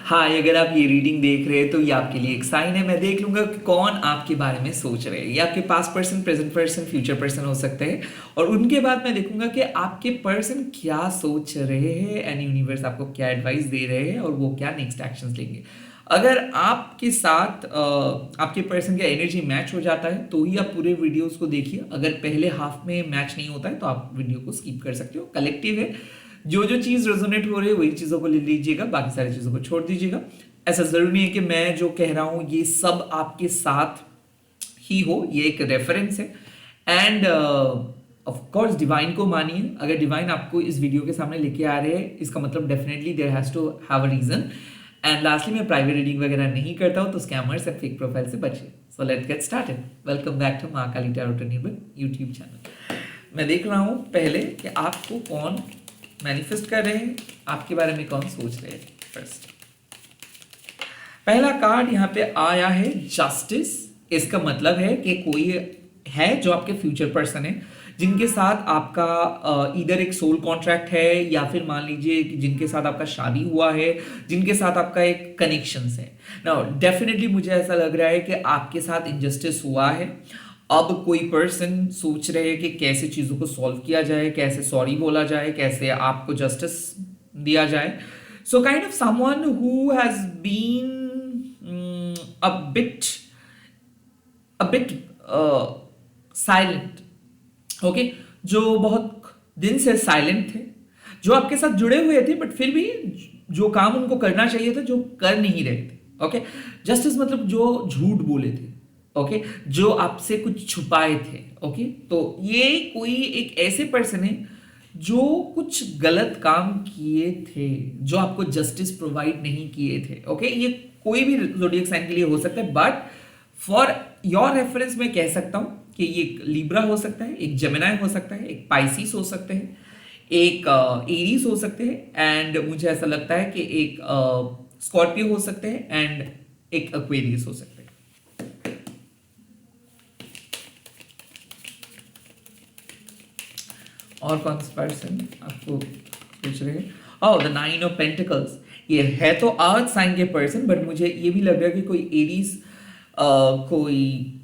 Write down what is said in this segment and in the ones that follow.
हाँ, अगर आप ये रीडिंग देख रहे हैं तो ये आपके लिए एक साइन है। मैं देख लूंगा कि कौन आपके बारे में सोच रहे हैं। ये आपके past person, present person, future person हो सकते हैं। और उनके बाद मैं देखूंगा कि आपके पर्सन क्या सोच रहे हैं एंड यूनिवर्स आपको क्या एडवाइस दे रहे हैं और वो क्या नेक्स्ट एक्शंस लेंगे। अगर आपके साथ आपके पर्सन का एनर्जी मैच हो जाता है तो ही आप पूरे वीडियोस को देखिए। अगर पहले हाफ में मैच नहीं होता है तो आप वीडियो को स्किप कर सकते हो। कलेक्टिव है, जो जो चीज रेजोनेट हो रही है वही चीजों को ले लीजिएगा, बाकी सारी चीजों को छोड़ दीजिएगा। ऐसा जरूरी नहीं है कि मैं जो कह रहा हूं ये सब आपके साथ ही हो, ये एक रेफरेंस है। एंड ऑफ कोर्स डिवाइन को मानिए। अगर डिवाइन आपको इस वीडियो के सामने लेके आ रहे हैं इसका मतलब definitely there has to have a reason. And lastly, मैं प्राइवेट रीडिंग वगैरह नहीं करता हूं तो स्कैमर्स एंड फेक प्रोफाइल से बचिए। So let's get started. Welcome back to Mahakali tarot table YouTube channel. मैं देख रहा हूं पहले कि आपको कौन मैनिफेस्ट कर रहे हैं, आपके बारे में कौन सोच रहे हैं। फर्स्ट पहला कार्ड यहाँ पे आया है जस्टिस। इसका मतलब है कि कोई है जो आपके फ्यूचर पर्सन है, जिनके साथ आपका इधर एक सोल कॉन्ट्रैक्ट है या फिर मान लीजिए कि जिनके साथ आपका शादी हुआ है, जिनके साथ आपका एक कनेक्शन है। नाउ डेफिनेटली मुझे ऐसा लग रहा है कि आपके साथ इनजस्टिस हुआ है। अब कोई पर्सन सोच रहे हैं कि कैसे चीज़ों को सॉल्व किया जाए, कैसे सॉरी बोला जाए, कैसे आपको जस्टिस दिया जाए। So kind of someone who has been a bit silent, okay, जो बहुत दिन से साइलेंट थे, जो आपके साथ जुड़े हुए थे बट फिर भी जो काम उनको करना चाहिए था जो कर नहीं रहे थे। ओके, जस्टिस मतलब जो झूठ बोले थे, ओके, जो आपसे कुछ छुपाए थे। ओके, तो ये कोई एक ऐसे पर्सन है जो कुछ गलत काम किए थे, जो आपको जस्टिस प्रोवाइड नहीं किए थे। ओके, ये कोई भी ज़ोडिएक साइन के लिए हो सकता है, बट फॉर योर रेफरेंस मैं कह सकता हूं कि ये एक लिब्रा हो सकता है, एक जेमिनाई हो सकता है, एक पाइसिस हो सकते हैं, एक एरीज हो सकते हैं, एंड मुझे ऐसा लगता है कि एक स्कॉर्पियो हो सकते हैं एंड एक एक्वेरियस हो सकते हैं। और कौन सा पर्सन आपको पूछ रहे हैं? ओह, द नाइन ऑफ पेंटिकल्स। ये है तो अर्थ साइन के पर्सन, बट मुझे ये भी लग रहा है कि कोई एरीज, कोई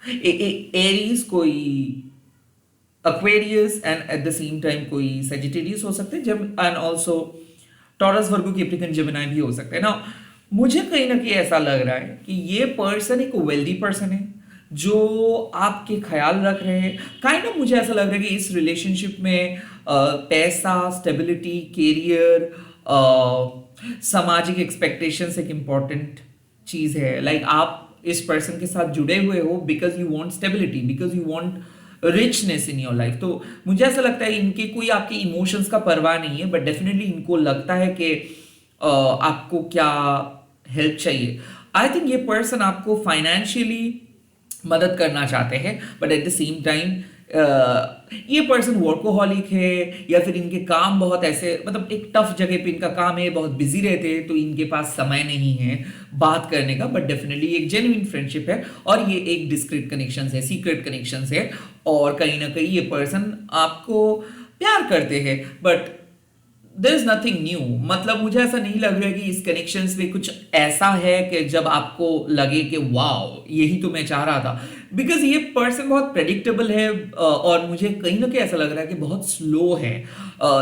एरीज, कोई Aquarius and at the same time कोई सेजिटेरियस हो सकते हैं, जब and also taurus, Virgo, Capricorn, Gemini भी हो सकते हैं ना। मुझे कहीं ना कहीं ऐसा लग रहा है कि ये पर्सन एक वेल्दी पर्सन है जो आपके ख्याल रख रहे हैं। काइंड ऑफ मुझे ऐसा लग रहा है कि इस रिलेशनशिप में पैसा, स्टेबिलिटी, कैरियर, सामाजिक एक्सपेक्टेशंस एक इम्पॉर्टेंट चीज है। लाइक आप इस पर्सन के साथ जुड़े हुए हो because you want stability, because you want richness in your life. तो मुझे ऐसा लगता है इनके कोई आपके इमोशंस का परवाह नहीं है, बट डेफिनेटली इनको लगता है कि आपको क्या हेल्प चाहिए। आई थिंक ये पर्सन आपको फाइनेंशियली मदद करना चाहते हैं, but at the same time ये पर्सन वर्कोहॉलिक है या फिर इनके काम बहुत ऐसे, मतलब एक टफ जगह पे इनका काम है, बहुत बिजी रहते हैं, तो इनके पास समय नहीं है बात करने का। बट डेफिनेटली एक जेन्युइन फ्रेंडशिप है और ये एक डिस्क्रीट कनेक्शन है, सीक्रेट कनेक्शन है, और कहीं ना कहीं ये पर्सन आपको प्यार करते हैं, but there is nothing new. मतलब मुझे ऐसा नहीं लग रहा है कि इस कनेक्शंस में कुछ ऐसा है कि जब आपको लगे कि वाओ यही तो मैं चाह रहा था, बिकॉज ये पर्सन बहुत प्रेडिक्टेबल है और मुझे कहीं ना कहीं ऐसा लग रहा है कि बहुत स्लो है।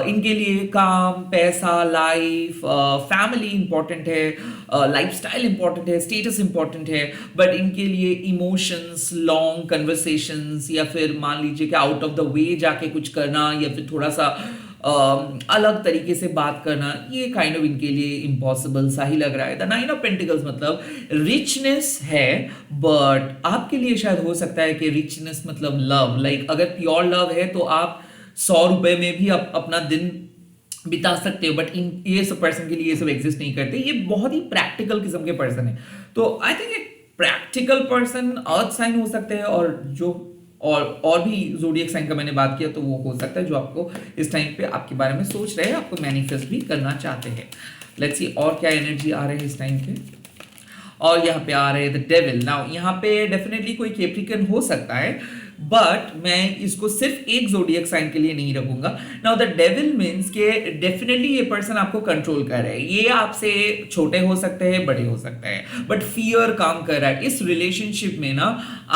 इनके लिए काम, पैसा, लाइफ, फैमिली इंपॉर्टेंट है, लाइफस्टाइल इंपॉर्टेंट है, स्टेटस इंपॉर्टेंट है, बट इनके लिए इमोशंस, लॉन्ग कन्वर्सेशंस या फिर मान लीजिए कि आउट ऑफ द वे जाके कुछ करना या फिर थोड़ा सा अलग तरीके से बात करना, ये काइंड ऑफ इनके लिए इम्पॉसिबल सा ही लग रहा है। द नाइन ऑफ पेंटिकल्स मतलब रिचनेस है, बट आपके लिए शायद हो सकता है कि रिचनेस मतलब लव। लाइक अगर प्योर लव है तो आप 100 रुपए में भी अपना दिन बिता सकते हो, बट इन ये सब पर्सन के लिए ये सब एग्जिस्ट नहीं करते। ये बहुत ही प्रैक्टिकल किस्म के पर्सन है। तो आई थिंक एक प्रैक्टिकल पर्सन अर्थ साइन हो सकते हैं, और जो और भी ज़ोडिएक साइन का मैंने बात किया तो वो हो सकता है जो आपको इस टाइम पे आपके बारे में सोच रहे हैं, आपको मैनिफेस्ट भी करना चाहते हैं। लेट्स सी और क्या एनर्जी आ रहे हैं इस टाइम पे। और यहाँ पे आ रहे हैं द डेविल। नाउ यहाँ पे डेफिनेटली कोई कैप्रिकन हो सकता है बट मैं इसको सिर्फ एक जोडियक साइन के लिए नहीं रखूंगा। नाउ द डेविल मीन्स के डेफिनेटली ये पर्सन आपको कंट्रोल कर रहा है, ये आपसे छोटे हो सकते हैं, बड़े हो सकते हैं, बट फियर काम कर रहा है। इस रिलेशनशिप में ना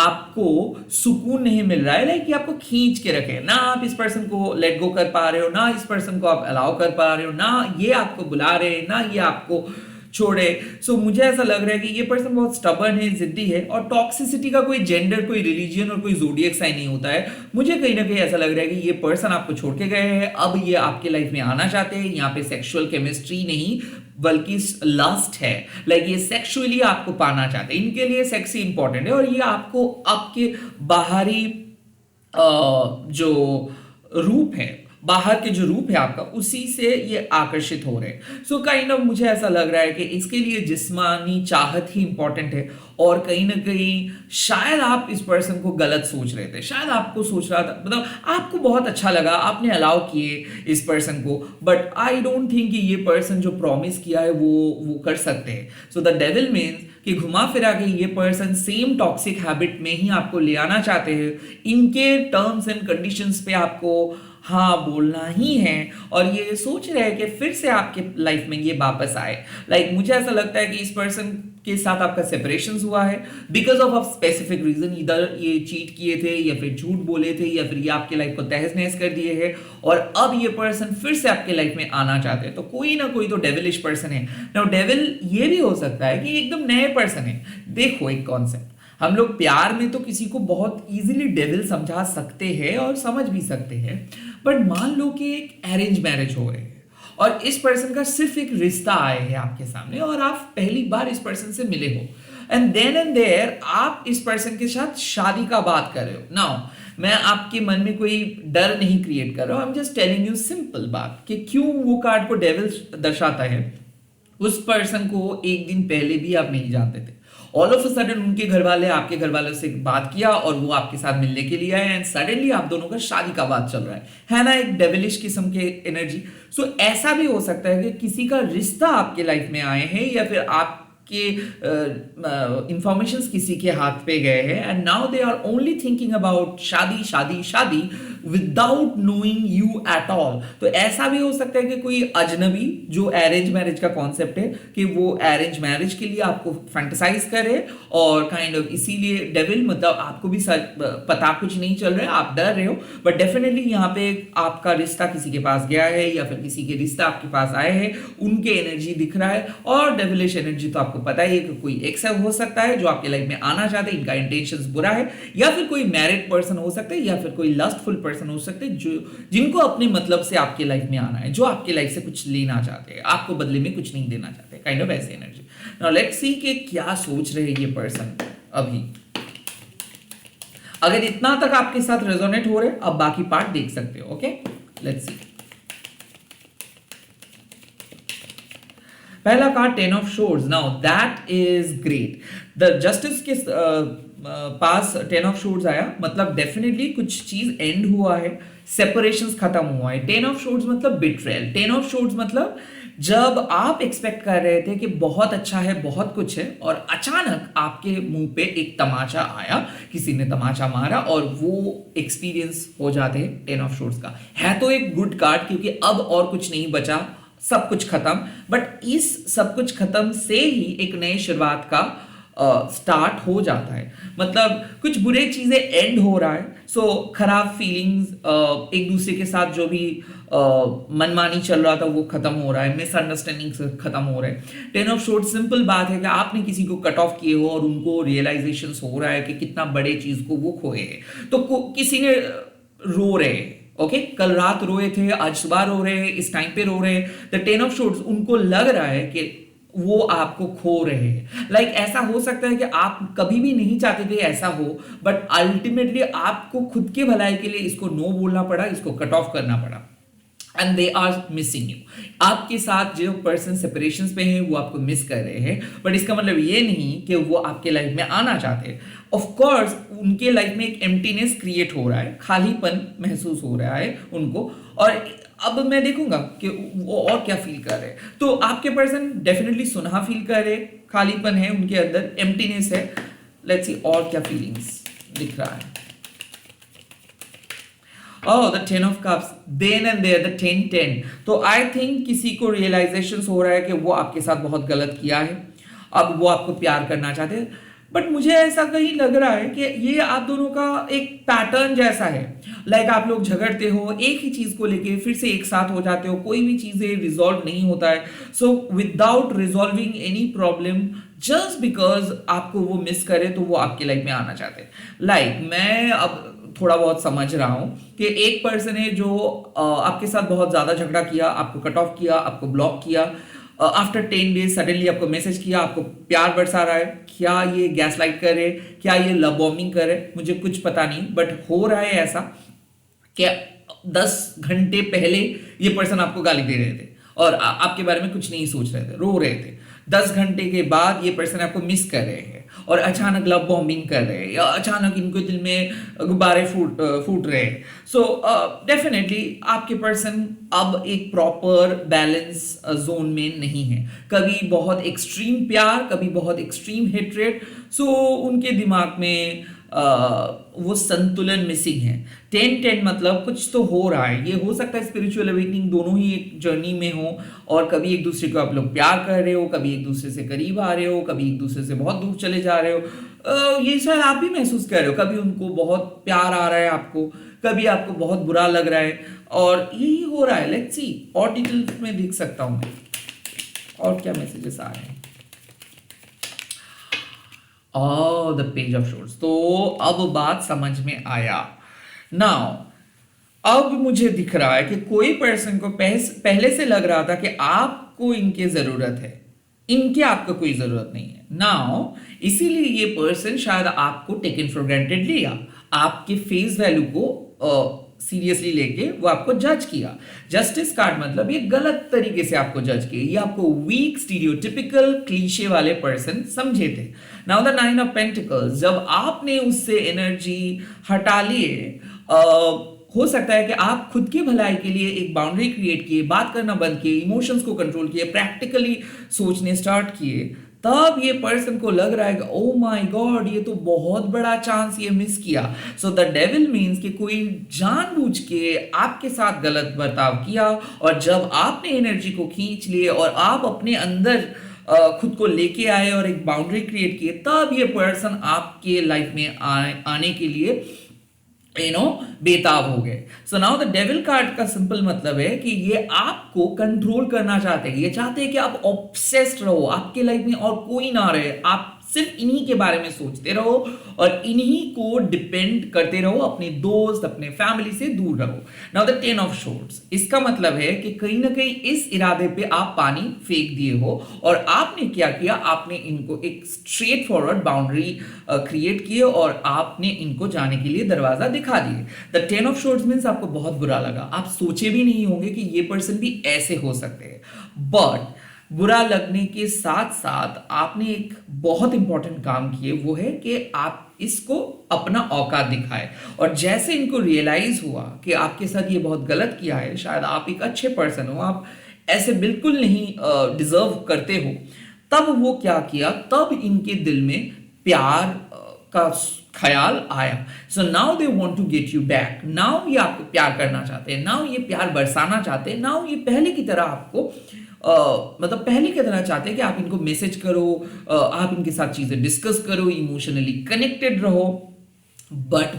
आपको सुकून नहीं मिल रहा है, लाइक कि आपको खींच के रखे ना, आप इस पर्सन को लेट गो कर पा रहे हो, ना इस पर्सन को आप अलाउ कर पा रहे हो, ना ये आपको बुला रहे हैं, ना ये आपको छोड़े। सो मुझे ऐसा लग रहा है कि ये पर्सन बहुत स्टबर्न है, जिद्दी है, और टॉक्सिसिटी का कोई जेंडर, कोई रिलीजियन और कोई जोडियक साइन नहीं होता है। मुझे कहीं ना कहीं ऐसा लग रहा है कि ये पर्सन आपको छोड़ के गए हैं, अब ये आपके लाइफ में आना चाहते हैं। यहाँ पे सेक्सुअल केमिस्ट्री नहीं बल्कि लस्ट है, लाइक ये सेक्सुअली आपको पाना चाहते हैं, इनके लिए सेक्स ही इंपॉर्टेंट है, और ये आपको आपके बाहरी जो रूप है, बाहर के जो रूप है आपका, उसी से ये आकर्षित हो रहे हैं। सो काइंड ऑफ मुझे ऐसा लग रहा है कि इसके लिए जिस्मानी चाहत ही इंपॉर्टेंट है, और कहीं ना कहीं शायद आप इस पर्सन को गलत सोच रहे थे, शायद आपको सोच रहा था, मतलब आपको बहुत अच्छा लगा, आपने अलाउ किए इस पर्सन को, बट आई डोंट थिंक कि ये पर्सन जो प्रॉमिस किया है वो कर सकते हैं। सो द डेविल मीन्स कि घुमा फिरा के ये पर्सन सेम टॉक्सिक हैबिट में ही आपको ले आना चाहते हैं, इनके टर्म्स एंड कंडीशंस पे आपको हाँ बोलना ही है, और ये सोच रहे हैं कि फिर से आपके लाइफ में ये वापस आए। लाइक मुझे ऐसा लगता है कि इस पर्सन के साथ आपका सेपरेशन हुआ है बिकॉज ऑफ स्पेसिफिक रीजन, इधर ये चीट किए थे, या फिर झूठ बोले थे, या फिर ये आपके लाइफ को तहस नहस कर दिए हैं, और अब ये पर्सन फिर से आपके लाइफ में आना चाहते हैं। तो कोई ना कोई तो डेविलिश पर्सन है। नाउ डेविल ये भी हो सकता है कि एकदम नए पर्सन है। देखो एक कॉन्सेप्ट, हम लोग प्यार में तो किसी को बहुत इजीली डेविल समझा सकते हैं और समझ भी सकते हैं, बट मान लो कि एक अरेंज मैरिज हो रही है, और इस पर्सन का सिर्फ एक रिश्ता आया है आपके सामने, और आप पहली बार इस पर्सन से मिले हो, एंड देन एंड देयर आप इस पर्सन के साथ शादी का बात कर रहे हो। नाउ मैं आपके मन में कोई डर नहीं क्रिएट कर रहा हूं, I am just telling you simple बात कि क्यों वो कार्ड को डेविल दर्शाता है। उस पर्सन को एक दिन पहले भी आप नहीं जानते थे, ऑल ऑफ अ सडन उनके घर वाले आपके घर वालों से बात किया, और वो आपके साथ मिलने के लिए आए, एंड सडनली आप दोनों का शादी का बात चल रहा है ना, एक डेविलिश किस्म के एनर्जी। सो ऐसा भी हो सकता है कि किसी का रिश्ता आपके लाइफ में आए हैं, या फिर आपके इंफॉर्मेशन किसी के हाथ पे गए हैं, and now they are only thinking about shaadi shaadi shaadi without knowing you at all. तो ऐसा भी हो सकता है कि कोई अजनबी, जो अरेंज मैरिज का कॉन्सेप्ट है, कि वो अरेंज मैरिज के लिए आपको फैंटेसाइज करे, और काइंड ऑफ इसीलिए डेविल, मतलब आपको भी पता कुछ नहीं चल रहा है, आप डर रहे हो, बट डेफिनेटली यहाँ पे आपका रिश्ता किसी के पास गया है, या फिर किसी के रिश्ता आपके पास आए हैं, उनके एनर्जी दिख रहा है, और डेविलिश एनर्जी तो आपको पता ही है कि कोई एक्स हो सकता है जो आपके लाइफ में आना चाहते हैं, इनका इंटेंशंस बुरा है, या फिर कोई मैरिड पर्सन हो सकता है, या फिर कोई लस्टफुल पर्सन हो सकते हैं, जो जिनको अपने मतलब से आपके लाइफ में आना है, जो आपके लाइफ से कुछ लेना चाहते हैं, आपको बदले में कुछ नहीं देना चाहते, काइंड ऑफ ऐसे एनर्जी। नाउ लेट्स सी कि क्या सोच रहे हैं ये पर्सन अभी। अगर इतना तक आपके साथ रेजोनेट हो रहे, अब बाकी पार्ट देख सकते हो। Okay, let's see. पहला card 10 of swords. Now that is great. The justice के पास 10 ऑफ शोर्ड्स आया, मतलब डेफिनेटली कुछ चीज एंड हुआ है, सेपरेशंस खत्म हुआ है। 10 ऑफ शोर्ड्स मतलब बिट्रेयल। 10 ऑफ शोर्ड्स मतलब जब आप एक्सपेक्ट कर रहे थे कि बहुत अच्छा है, बहुत कुछ है, और अचानक आपके मुंह पे एक तमाचा आया, किसी ने तमाचा मारा, और वो एक्सपीरियंस हो जाते हैं 10 ऑफ शोर्ड्स का। है तो एक गुड कार्ड, क्योंकि अब और कुछ नहीं बचा, सब कुछ खत्म, बट इस सब कुछ खत्म से ही एक नई शुरुआत का स्टार्ट हो जाता है। मतलब कुछ बुरे चीजें एंड हो रहा है, सो खराब फीलिंग्स, एक दूसरे के साथ जो भी मनमानी चल रहा था वो खत्म हो रहा है, मिसअंडरस्टैंडिंग खत्म हो रहा है। 10 ऑफ शोर्ड्स सिंपल बात है कि आपने किसी को कट ऑफ किए हो, और उनको रियलाइजेशन हो रहा है कि कितना बड़े चीज को वो खोए हैं, तो किसी ने रो रहे हैं, ओके, कल रात रोए थे, आज सुबह रो रहे हैं, इस टाइम पे रो रहे हैं। द 10 ऑफ शोर्ड्स, उनको लग रहा है कि वो आपको खो रहे हैं। लाइक ऐसा हो सकता है कि आप कभी भी नहीं चाहते थे ऐसा हो, बट अल्टीमेटली आपको खुद के भलाई के लिए इसको नो बोलना पड़ा, इसको कट ऑफ करना पड़ा, and they are missing you. आपके साथ जो पर्सन सेपरेशन पे हैं वो आपको मिस कर रहे हैं, बट इसका मतलब ये नहीं कि वो आपके लाइफ में आना चाहते हैं। ऑफ कोर्स उनके लाइफ में एक एम्प्टीनेस क्रिएट हो रहा है, खालीपन महसूस हो रहा है उनको, और अब मैं देखूंगा कि वो और क्या फील कर रहे हैं। तो आपके पर्सन डेफिनेटली सुना फील कर रहे, खालीपन है उनके अंदर, एम्प्टीनेस है। लेट्स सी और क्या फीलिंग्स दिख रहा है। Oh, the ten of cups. Then and there, the 10-10. तो I think किसी को realization हो रहा है कि वो आपके साथ बहुत गलत किया है, अब वो आपको प्यार करना चाहते हैं। बट मुझे ऐसा कहीं लग रहा है कि ये आप दोनों का एक पैटर्न जैसा है। लाइक आप लोग झगड़ते हो एक ही चीज को लेके, फिर से एक साथ हो जाते हो, कोई भी चीजें रिजॉल्व नहीं होता है। So without resolving any problem, just because आपको वो मिस करे तो वो आपके लाइफ में आना चाहते हैं। लाइक मैं अब थोड़ा बहुत समझ रहा हूं कि एक पर्सन है जो आपके साथ बहुत ज्यादा झगड़ा किया, आपको कट ऑफ किया, आपको ब्लॉक किया, आफ्टर 10 डेज सडनली आपको मैसेज किया, आपको प्यार बरसा रहा है। क्या ये गैस लाइट करे, क्या ये लव बॉम्बिंग करे, मुझे कुछ पता नहीं, बट हो रहा है ऐसा कि 10 घंटे पहले ये पर्सन आपको गाली दे रहे थे और आपके बारे में कुछ नहीं सोच रहे थे, रो रहे थे। 10 घंटे के बाद ये पर्सन आपको मिस कर रहे हैं और अचानक लव बॉम्बिंग कर रहे हैं, या अचानक इनको दिल में गुब्बारे फूट रहे हैं। सो डेफिनेटली आपके पर्सन अब एक प्रॉपर बैलेंस जोन में नहीं है। कभी बहुत एक्सट्रीम प्यार, कभी बहुत एक्सट्रीम हेट्रेड। सो उनके दिमाग में वो संतुलन मिसिंग है। 10-10 मतलब कुछ तो हो रहा है। ये हो सकता है स्पिरिचुअल अवेकनिंग दोनों ही एक जर्नी में हो, और कभी एक दूसरे को आप लोग प्यार कर रहे हो, कभी एक दूसरे से करीब आ रहे हो, कभी एक दूसरे से बहुत दूर चले जा रहे हो। ये शायद आप भी महसूस कर रहे हो, कभी उनको बहुत प्यार आ रहा है आपको, कभी आपको बहुत बुरा लग रहा है, और यही हो रहा है। लेट्स सी, और डिटेल्स में देख सकता हूं मैं और क्या मैसेजेस आ रहे हैं। The page of shores. तो अब बात समझ में आया। नाउ अब मुझे दिख रहा है कि कोई पर्सन को पहले से लग रहा था कि आपको इनकी जरूरत है, इनके आपको कोई जरूरत नहीं है। नाउ इसीलिए ये पर्सन शायद आपको टेकन फॉर ग्रांटेड लिया, आपके फेस वैल्यू को सीरियसली लेके वो आपको जज किया। जस्टिस कार्ड मतलब ये गलत तरीके से आपको जज किया, ये आपको वीक, स्टीरियोटिपिकल, क्लीशे वाले पर्सन समझे थे। नाउ द 9 ऑफ पेंटिकल्स, जब आपने उससे एनर्जी हटा लिए, हो सकता है कि आप खुद की भलाई के लिए एक बाउंड्री क्रिएट किए, बात करना बंद किए, इमोशंस को कंट्रोल किए, प्रैक्टिकली सोचने स्टार्ट किए। तब ये पर्सन को लग रहा है कि ओ माय गॉड, ये तो बहुत बड़ा चांस ये मिस किया। सो द डेविल मीन्स कि कोई जानबूझ के आपके साथ गलत बर्ताव किया, और जब आपने एनर्जी को खींच लिए और आप अपने अंदर खुद को लेके आए और एक बाउंड्री क्रिएट किए, तब ये पर्सन आपके लाइफ में आने के लिए बेताब हो गए। So now the devil card का सिंपल मतलब है कि ये आपको कंट्रोल करना चाहते हैं। ये चाहते हैं कि आप ऑब्सेस्ड रहो, आपके लाइफ में और कोई ना रहे, आप सिर्फ इन्हीं के बारे में सोचते रहो और इन्हीं को डिपेंड करते रहो, अपने दोस्त, अपने फैमिली से दूर रहो। नाउ द 10 ऑफ शॉर्ट्स, इसका मतलब है कि कहीं ना कहीं इस इरादे पे आप पानी फेंक दिए हो, और आपने क्या किया, आपने इनको एक स्ट्रेट फॉरवर्ड बाउंड्री क्रिएट किए और आपने इनको जाने के लिए दरवाजा दिखा दिए। द 10 ऑफ शॉर्ट्स मीन्स आपको बहुत बुरा लगा, आप सोचे भी नहीं होंगे कि ये पर्सन भी ऐसे हो सकते हैं। बट बुरा लगने के साथ साथ आपने एक बहुत इंपॉर्टेंट काम किए, वो है कि आप इसको अपना औकात दिखाए। और जैसे इनको रियलाइज हुआ कि आपके साथ ये बहुत गलत किया है, शायद आप एक अच्छे पर्सन हो, आप ऐसे बिल्कुल नहीं डिजर्व करते हो, तब वो क्या किया, तब इनके दिल में प्यार का ख्याल आया। So now they want to get you back. Now ये आपको प्यार करना चाहते हैं, नाउ ये प्यार बरसाना चाहते हैं, नाउ ये पहले की तरह आपको मतलब पहले की तरह चाहते हैं कि आप इनको मैसेज करो, आप इनके साथ चीजें डिस्कस करो, इमोशनली कनेक्टेड रहो, बट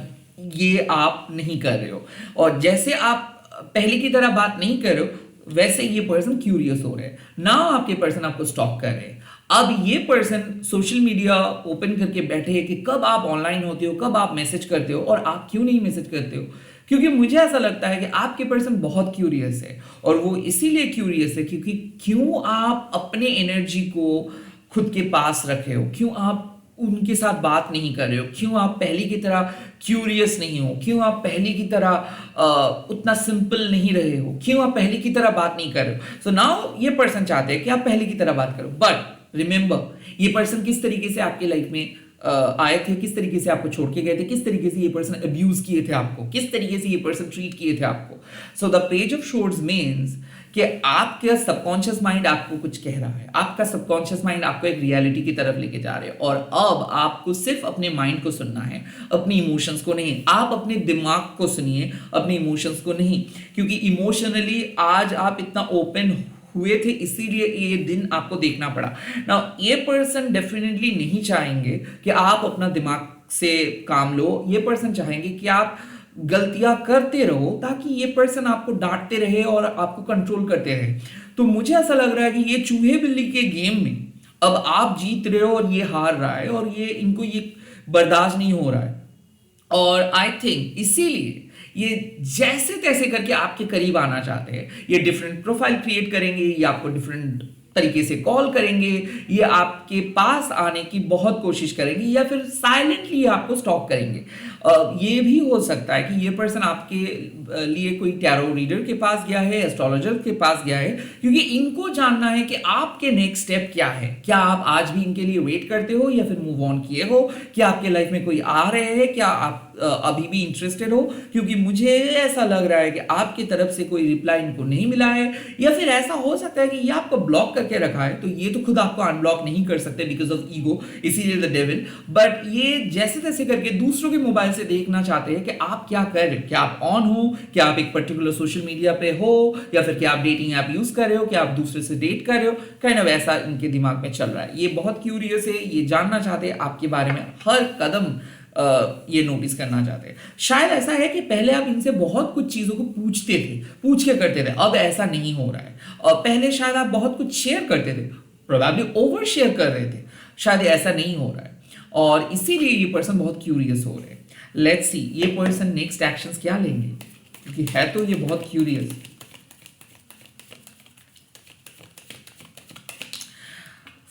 ये आप नहीं कर रहे हो। और जैसे आप पहले की तरह बात नहीं कर रहे हो, वैसे ये पर्सन क्यूरियस हो रहे हैं। नाउ आपके पर्सन आपको स्टॉक कर रहे हैं। अब ये पर्सन सोशल मीडिया ओपन करके बैठे हैं कि कब आप ऑनलाइन होते हो, कब आप मैसेज करते हो, और आप क्यों नहीं मैसेज करते हो। क्योंकि मुझे ऐसा लगता है कि आपके पर्सन बहुत क्यूरियस है, और वो इसीलिए क्यूरियस है क्योंकि क्यों आप अपने एनर्जी को खुद के पास रखे हो, क्यों आप उनके साथ बात नहीं कर रहे हो, क्यों आप पहले की तरह क्यूरियस नहीं हो, क्यों आप पहले की तरह उतना सिंपल नहीं रहे हो, क्यों आप पहले की तरह बात नहीं कर रहे हो। सो नाउ ये पर्सन चाहते हैं कि आप पहले की तरह बात करो। बट रिमेंबर, ये पर्सन किस तरीके से आपके लाइफ में आए थे, किस तरीके से आपको छोड़ के गए थे, किस तरीके से ये पर्सन अब्यूज किए थे आपको, किस तरीके से ये पर्सन ट्रीट किए थे आपको। So the page of shorts means कि आपका सबकॉन्शियस माइंड आपको कुछ कह रहा है, आपका सबकॉन्शियस माइंड आपको एक रियलिटी की तरफ लेके जा रहे हैं, और अब आपको सिर्फ अपने माइंड को सुनना है, अपनी इमोशंस को नहीं। आप अपने दिमाग को सुनिए, अपने इमोशंस को नहीं, क्योंकि इमोशनली आज आप इतना ओपन हुए थे, इसीलिए ये दिन आपको देखना पड़ा ना। ये पर्सन डेफिनेटली नहीं चाहेंगे कि आप अपना दिमाग से काम लो, ये पर्सन चाहेंगे कि आप गलतियां करते रहो, ताकि ये पर्सन आपको डांटते रहे और आपको कंट्रोल करते रहे। तो मुझे ऐसा लग रहा है कि ये चूहे बिल्ली के गेम में अब आप जीत रहे हो और ये हार रहा है, और ये इनको ये बर्दाश्त नहीं हो रहा है। और आई थिंक इसीलिए ये जैसे तैसे करके आपके करीब आना चाहते हैं। ये डिफरेंट प्रोफाइल क्रिएट करेंगे, ये आपको डिफरेंट तरीके से कॉल करेंगे, ये आपके पास आने की बहुत कोशिश करेंगे, या फिर साइलेंटली आपको स्टॉप करेंगे। ये भी हो सकता है कि ये पर्सन आपके लिए कोई टैरो रीडर के पास गया है, एस्ट्रोलॉजर के पास गया है, क्योंकि इनको जानना है कि आपके नेक्स्ट स्टेप क्या है। क्या आप आज भी इनके लिए वेट करते हो या फिर मूव ऑन किए हो? क्या आपके लाइफ में कोई आ रहे हैं? क्या आप अभी भी इंटरेस्टेड हो? क्योंकि मुझे ऐसा लग रहा है कि आपकी तरफ से कोई रिप्लाई इनको नहीं मिला है, या फिर ऐसा हो सकता है कि ये आपको ब्लॉक करके रखा है, तो ये तो खुद आपको अनब्लॉक नहीं कर सकते बिकॉज ऑफ ईगो, इसीलिए द डेविल। बट ये जैसे तैसे करके दूसरों के मोबाइल से देखना चाहते हैं कि आप क्या कर रहे हो, क्या आप ऑन हो, क्या आप एक पर्टिकुलर सोशल मीडिया पे हो, या फिर क्या आप डेटिंग ऐप यूज कर रहे हो, क्या आप दूसरे से डेट कर रहे हो। काइंड ऑफ ऐसा इनके दिमाग में चल रहा है। ये बहुत क्यूरियस है, ये जानना चाहते हैं आपके बारे में, हर कदम ये नोटिस करना चाहते हैं। शायद ऐसा है कि पहले आप इनसे बहुत कुछ चीजों को पूछते थे, पूछ के करते थे, अब ऐसा नहीं हो रहा है। और पहले शायद आप बहुत कुछ शेयर करते थे, प्रोबेबली ओवर शेयर कर रहे थे, शायद ऐसा नहीं हो रहा है, और इसीलिए ये पर्सन बहुत क्यूरियस हो रहे हैं। लेट्स सी ये पर्सन नेक्स्ट एक्शंस क्या लेंगे, क्योंकि है तो ये बहुत क्यूरियस।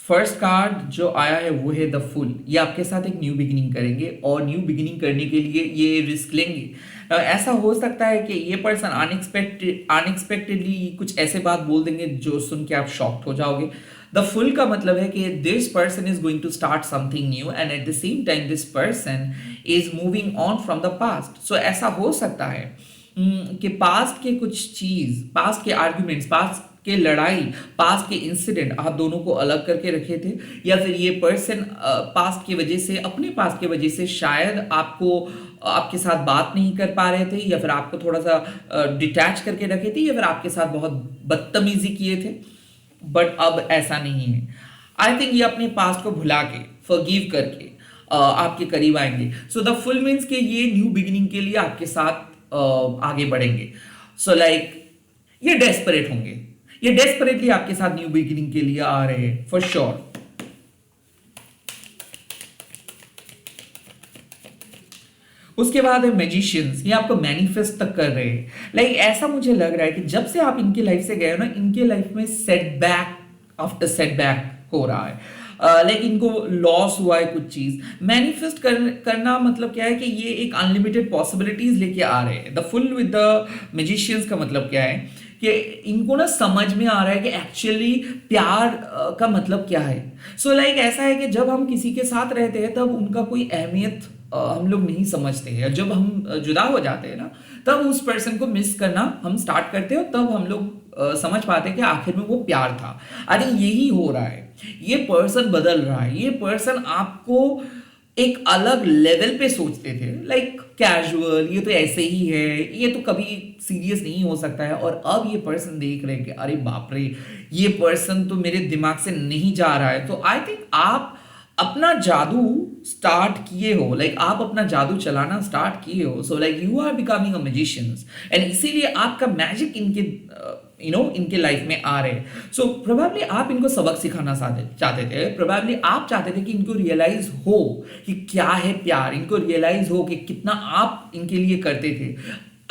फर्स्ट कार्ड जो आया है वो है द फुल। ये आपके साथ एक न्यू बिगिनिंग करेंगे, और न्यू बिगिनिंग करने के लिए ये रिस्क लेंगे। ऐसा हो सकता है कि ये पर्सन अनएक्सपेक्टेडली कुछ ऐसे बात बोल देंगे जो सुन के आप शॉक्ड हो जाओगे। द फुल का मतलब है कि this person is going to start something new, and at the same time this person is moving on from the past. So ऐसा हो सकता है कि पास्ट के कुछ चीज, पास्ट के आर्ग्यूमेंट्स, पास्ट के लड़ाई, पास्ट के इंसिडेंट आप दोनों को अलग करके रखे थे, या फिर ये पर्सन पास्ट की वजह से, अपने पास्ट की वजह से शायद आपको, आपके साथ बात नहीं कर पा रहे थे, या फिर आपको थोड़ा सा डिटैच करके रखे थे, या फिर आपके साथ बहुत बदतमीजी किए थे। बट अब ऐसा नहीं है। आई थिंक ये अपने पास्ट को भुला के, फॉरगिव करके आपके करीब आएंगे। सो द फुल मीन्स के ये न्यू बिगिनिंग के लिए आपके साथ आगे बढ़ेंगे। सो लाइक ये डेस्परेट होंगे, ये डेस्परेटली आपके साथ न्यू बिगिनिंग के लिए आ रहे हैं फॉर श्योर। उसके बाद है मैजिशियंस। ये आपको मैनिफेस्ट तक कर रहे हैं। लाइक ऐसा मुझे लग रहा है कि जब से आप इनके लाइफ से गए हो ना, इनके लाइफ में सेटबैक आफ्टर सेटबैक हो रहा है। लाइक इनको लॉस हुआ है कुछ चीज। मैनिफेस्ट करना मतलब क्या है कि ये एक अनलिमिटेड पॉसिबिलिटीज लेके आ रहे हैं। The full with the magicians का मतलब क्या है कि इनको ना समझ में आ रहा है कि एक्चुअली प्यार का मतलब क्या है। सो लाइक ऐसा है कि जब हम किसी के साथ रहते हैं तब उनका कोई अहमियत हम लोग नहीं समझते हैं। जब हम जुदा हो जाते हैं ना, तब उस पर्सन को मिस करना हम स्टार्ट करते हैं, तब हम लोग समझ पाते हैं कि आखिर में वो प्यार था। अरे यही हो रहा है, ये पर्सन बदल रहा है। ये पर्सन आपको एक अलग लेवल पे सोचते थे, लाइक कैजुअल, ये तो ऐसे ही है, ये तो कभी सीरियस नहीं हो सकता है, और अब ये पर्सन देख रहे हैं कि अरे बाप रे, ये पर्सन तो मेरे दिमाग से नहीं जा रहा है। तो आई थिंक आप अपना जादू स्टार्ट किए हो, लाइक आप अपना जादू चलाना स्टार्ट किए हो। So like you are becoming a magicians, and इसीलिए आपका मैजिक इनके इनके लाइफ में आ रहे हैं। सो प्रोबेबली आप इनको सबक सिखाना चाहते थे, प्रोबेबली आप चाहते थे कि इनको रियलाइज हो कि क्या है प्यार, इनको रियलाइज हो कि कितना आप इनके लिए करते थे।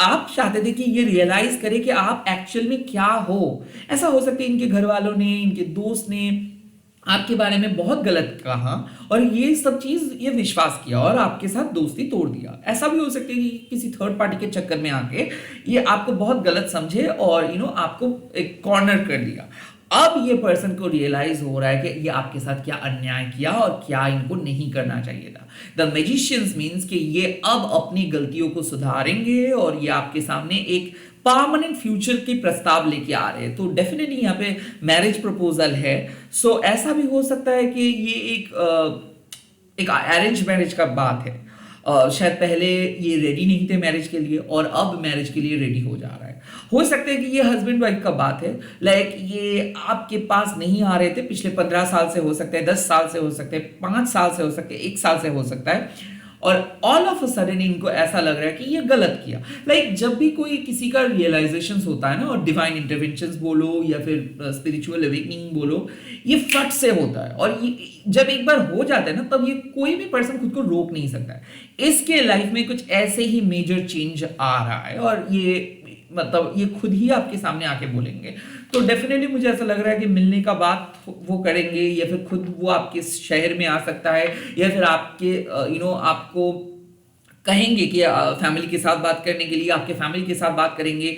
आप चाहते थे कि ये रियलाइज करे कि आप एक्चुअल में क्या हो। ऐसा हो सकता है इनके घर वालों ने, इनके दोस्त ने आपके बारे में बहुत गलत कहा, और ये सब चीज ये विश्वास किया और आपके साथ दोस्ती तोड़ दिया। ऐसा भी हो सकता है कि किसी थर्ड पार्टी के चक्कर में आके ये आपको बहुत गलत समझे और आपको एक कॉर्नर कर दिया। अब ये पर्सन को रियलाइज हो रहा है कि ये आपके साथ क्या अन्याय किया और क्या इनको नहीं करना चाहिए था। द मैजिशियंस मीन्स कि ये अब अपनी गलतियों को सुधारेंगे और ये आपके सामने एक परमानेंट फ्यूचर के प्रस्ताव लेके आ रहे हैं, तो डेफिनेटली यहाँ पे मैरिज प्रपोजल है। सो ऐसा भी हो सकता है कि ये एक अरेंज मैरिज का बात है। शायद पहले ये रेडी नहीं थे मैरिज के लिए और अब मैरिज के लिए रेडी हो जा रहा है। हो सकता है कि ये हस्बैंड वाइफ का बात है, लाइक ये आपके पास नहीं आ रहे थे पिछले 15 साल से, हो सकता है 10 साल से, हो सकते हैं 5 साल से, हो सकते हैं 1 साल से हो सकता है, और ऑल ऑफ अ सडन इनको ऐसा लग रहा है कि ये गलत किया। लाइक जब भी कोई किसी का रियलाइजेशन होता है ना, और डिवाइन इंटरवेंशंस बोलो या फिर स्पिरिचुअल अवेकनिंग बोलो, ये फट से होता है, और ये जब एक बार हो जाता है ना, तब ये कोई भी पर्सन खुद को रोक नहीं सकता है। इसके लाइफ में कुछ ऐसे ही मेजर चेंज आ रहा है, और ये मतलब ये खुद ही आपके सामने आके बोलेंगे। तो डेफिनेटली मुझे ऐसा लग रहा है कि मिलने का बात वो करेंगे, या फिर खुद वो आपके शहर में आ सकता है, या फिर आपके आपको कहेंगे कि फैमिली के साथ बात करने के लिए, आपके फैमिली के साथ बात करेंगे,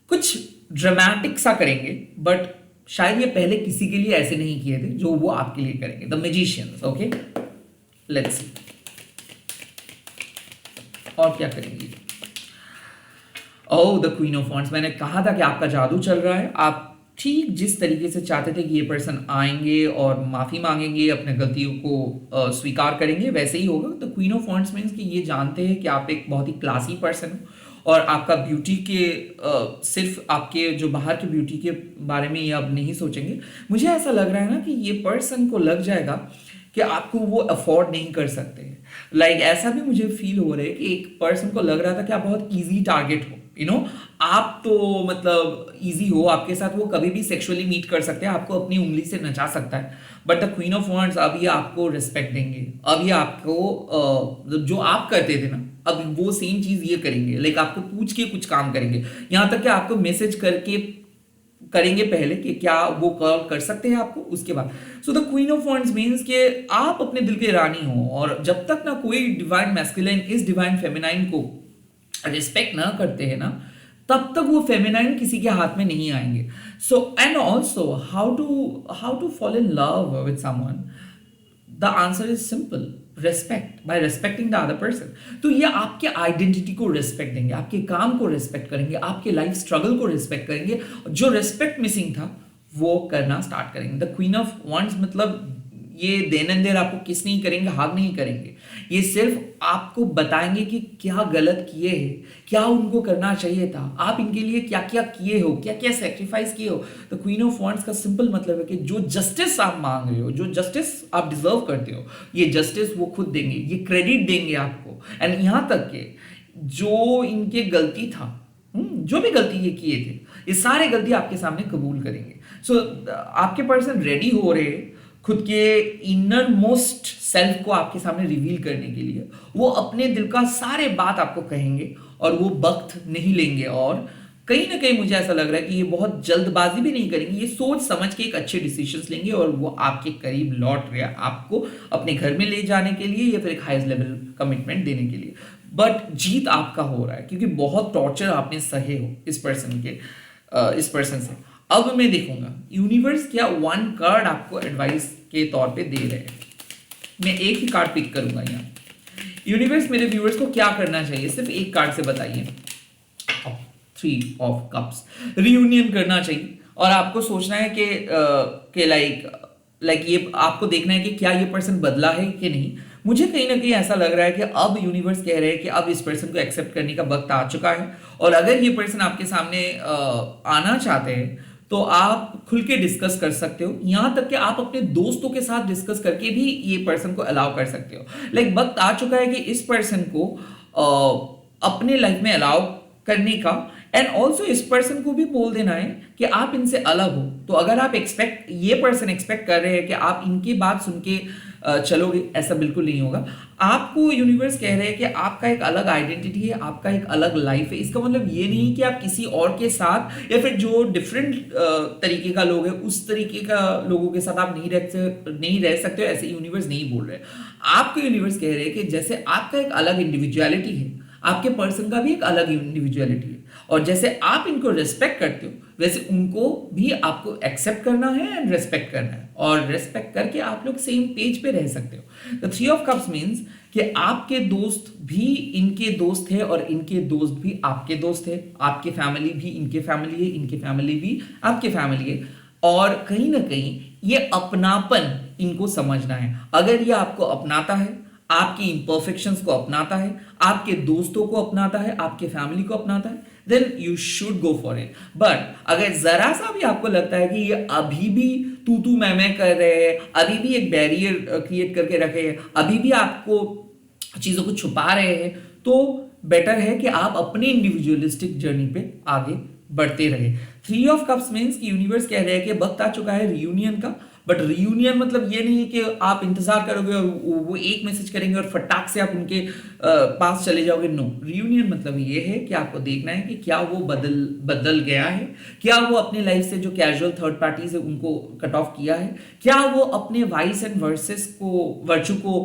कुछ ड्रामेटिक सा करेंगे, बट शायद ये पहले किसी के लिए ऐसे नहीं किए थे जो वो आपके लिए करेंगे। द मैजिशियंस, ओके, लेट्स सी और क्या करेंगे। ओह, द क्वीन ऑफ वॉन्ड्स। मैंने कहा था कि आपका जादू चल रहा है। आप ठीक जिस तरीके से चाहते थे कि ये पर्सन आएंगे और माफी मांगेंगे, अपने गलतियों को स्वीकार करेंगे, वैसे ही होगा। The queen of wands means कि ये जानते हैं कि आप एक बहुत ही क्लासी पर्सन हो, और आपका ब्यूटी के सिर्फ आपके जो बाहर के ब्यूटी के बारे में ये अब नहीं सोचेंगे। मुझे ऐसा लग रहा है ना कि ये पर्सन को लग जाएगा कि आपको वो अफोर्ड नहीं कर सकते। लाइक ऐसा भी मुझे फील हो रहा है कि एक पर्सन को लग रहा था कि आप बहुत इजी टारगेट हो, आप तो मतलब इजी हो, आपके साथ वो कभी भी सेक्सुअली मीट कर सकते हैं, आपको अपनी उंगली से नचा सकता है। But the queen of wands अब ये आपको रिस्पेक्ट देंगे, अब ये आपको जो आप करते थे ना, अब वो सेम चीज ये करेंगे। लाइक आपको पूछ के कुछ काम करेंगे, यहां तक कि आपको मैसेज करके करेंगे पहले कि क्या वो कॉल कर सकते हैं आपको, उसके बाद। So the queen of wands means कि आप अपने दिल के रानी हो, और जब तक ना कोई डिवाइन मैस्कुलिन इस डिवाइन फेमिनाइन को रिस्पेक्ट ना करते हैं ना, तब तक वो फेमिनाइन किसी के हाथ में नहीं आएंगे। So and also how to fall in love with someone, the answer is simple, respect, by respecting the other person. तो ये आपके आइडेंटिटी को रेस्पेक्ट देंगे, आपके काम को रेस्पेक्ट करेंगे, आपके लाइफ स्ट्रगल को रेस्पेक्ट करेंगे, जो रेस्पेक्ट मिसिंग था वो करना स्टार्ट करेंगे। द क्वीन ऑफ वॉन्ड्स मतलब ये देन एंड देयर आपको किस नहीं करेंगे, हाग नहीं करेंगे, ये सिर्फ आपको बताएंगे कि क्या गलत किए हैं, क्या उनको करना चाहिए था, आप इनके लिए क्या क्या किए हो, क्या क्या सेक्रीफाइस किए हो। तो क्वीन ऑफ वॉन्ड्स का सिंपल मतलब है कि जो जस्टिस आप मांग रहे हो, जो जस्टिस आप डिजर्व करते हो, ये जस्टिस वो खुद देंगे, ये क्रेडिट देंगे आपको। एंड यहां तक के जो इनके गलती था, जो भी गलती ये किए थे, ये सारे गलती आपके सामने कबूल करेंगे। सो आपके पर्सन रेडी हो रहे हैं खुद के इनर मोस्ट सेल्फ को आपके सामने रिवील करने के लिए। वो अपने दिल का सारे बात आपको कहेंगे, और वो वक्त नहीं लेंगे, और कहीं ना कहीं मुझे ऐसा लग रहा है कि ये बहुत जल्दबाजी भी नहीं करेंगे, ये सोच समझ के एक अच्छे डिसीजंस लेंगे, और वो आपके करीब लौट रहे हैं, आपको अपने घर में ले जाने के लिए, या फिर एक हाईएस्ट लेवल कमिटमेंट देने के लिए। बट जीत आपका हो रहा है, क्योंकि बहुत टॉर्चर आपने सहे हो इस पर्सन से। अब मैं देखूंगा यूनिवर्स क्या वन कार्ड आपको एडवाइस के तौर पे दे रहे हैं। मैं एक ही कार्ड पिक करूंगा यहाँ। यूनिवर्स मेरे व्यूअर्स को क्या करना चाहिए, सिर्फ एक कार्ड से बताइए। 3 ऑफ कप्स, रियूनियन करना चाहिए, और आपको सोचना है कि लाइक ये आपको देखना है कि क्या ये पर्सन बदला है कि नहीं। मुझे कहीं ना कहीं ऐसा लग रहा है कि अब यूनिवर्स कह रहे हैं कि अब इस पर्सन को एक्सेप्ट करने का वक्त आ चुका है, और अगर ये पर्सन आपके सामने आना चाहते हैं तो आप खुल के डिस्कस कर सकते हो, यहां तक कि आप अपने दोस्तों के साथ डिस्कस करके भी ये पर्सन को अलाउ कर सकते हो। लाइक वक्त आ चुका है कि इस पर्सन को अपने लाइफ में अलाउ करने का, एंड ऑल्सो इस पर्सन को भी बोल देना है कि आप इनसे अलग हो। तो अगर आप ये पर्सन एक्सपेक्ट कर रहे हैं कि आप इनकी बात सुन के चलोगे, ऐसा बिल्कुल नहीं होगा। आपको यूनिवर्स कह रहे हैं कि आपका एक अलग आइडेंटिटी है, आपका एक अलग लाइफ है। इसका मतलब ये नहीं कि आप किसी और के साथ, या फिर जो डिफरेंट तरीके का लोग है उस तरीके का लोगों के साथ आप नहीं रह सकते हो, ऐसे यूनिवर्स नहीं बोल रहे। आपको यूनिवर्स कह रहे हैं कि जैसे आपका एक अलग इंडिविजुअलिटी है, आपके पर्सन का भी एक अलग इंडिविजुअलिटी है, और जैसे आप इनको रिस्पेक्ट करते हो, वैसे उनको भी आपको एक्सेप्ट करना है एंड रेस्पेक्ट करना है, और रेस्पेक्ट करके आप लोग सेम पेज पे रह सकते हो। The three of cups means कि आपके दोस्त भी इनके दोस्त है और इनके दोस्त भी आपके दोस्त है, आपके फैमिली भी इनके फैमिली है, इनके फैमिली भी आपके फैमिली है, और कहीं ना कहीं ये अपनापन इनको समझना है। अगर ये आपको अपनाता है, आपकी इम्परफेक्शंस को अपनाता है, आपके दोस्तों को अपनाता है, आपके फैमिली को अपनाता है, then you should go for it. But अगर जरा सा भी आपको लगता है कि ये अभी भी तू मैं कर रहे हैं, अभी भी एक बैरियर क्रिएट करके रखे हैं, अभी भी आपको चीजों को छुपा रहे हैं, तो बेटर है कि आप अपने इंडिविजुअलिस्टिक जर्नी पे आगे बढ़ते रहे। थ्री ऑफ कप्स मीन्स कि यूनिवर्स कह रहे हैं कि वक्त आ चुका है रियूनियन का। बट रियूनियन मतलब ये नहीं है कि आप इंतजार करोगे और वो एक मैसेज करेंगे और फटाक से आप उनके पास चले जाओगे। नो, रियूनियन मतलब ये है कि आपको देखना है कि क्या वो बदल गया है, क्या वो अपने लाइफ से जो कैजुअल थर्ड पार्टीज है उनको कट ऑफ किया है, क्या वो अपने वाइस एंड वर्चू को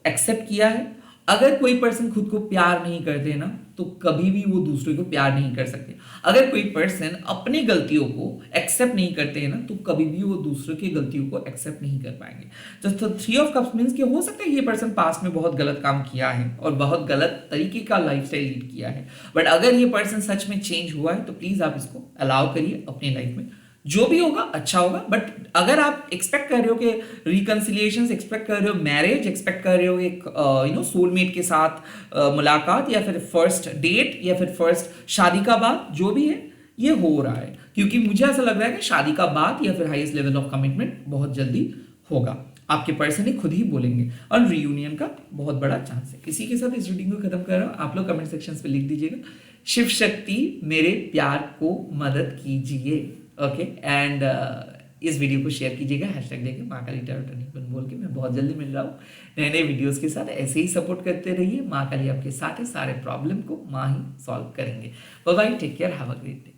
एक्सेप्ट किया है। अगर कोई पर्सन खुद को प्यार नहीं करते ना, तो कभी भी वो दूसरे को प्यार नहीं कर सकते। अगर कोई पर्सन अपनी गलतियों को एक्सेप्ट नहीं करते हैं ना, तो कभी भी वो दूसरे की गलतियों को एक्सेप्ट नहीं कर पाएंगे। तो थ्री ऑफ कप्स मींस कि हो सकता है ये पर्सन पास्ट में बहुत गलत काम किया है और बहुत गलत तरीके का लाइफस्टाइल लीड किया है, बट अगर ये पर्सन सच में चेंज हुआ है तो प्लीज आप इसको अलाउ करिए अपनी लाइफ में। जो भी होगा अच्छा होगा। बट अगर आप एक्सपेक्ट कर रहे हो कि रिकंसिलिएशन, एक्सपेक्ट कर रहे हो मैरिज, एक्सपेक्ट कर रहे हो एक सोलमेट के साथ मुलाकात, या फिर फर्स्ट डेट, या फिर फर्स्ट शादी का बाद, जो भी है ये हो रहा है, क्योंकि मुझे ऐसा लग रहा है कि शादी का बाद या फिर हाईएस्ट लेवल ऑफ कमिटमेंट बहुत जल्दी होगा। आपके पर्सन ही खुद ही बोलेंगे और रियूनियन का बहुत बड़ा चांस है। इसी के साथ इस रीडिंग को खत्म कर रहा हूं। आप लोग कमेंट सेक्शन पे लिख दीजिएगा, शिव शक्ति मेरे प्यार को मदद कीजिए। ओके, एंड इस वीडियो को शेयर कीजिएगा, हैशटैग देके माँ काली टैरो टर्निंग पॉइंट बोल के। मैं बहुत जल्दी मिल रहा हूँ नए नए वीडियोस के साथ। ऐसे ही सपोर्ट करते रहिए, माँ काली आपके साथ है, सारे प्रॉब्लम को माँ ही सॉल्व करेंगे। Bye bye, take care, have a great day.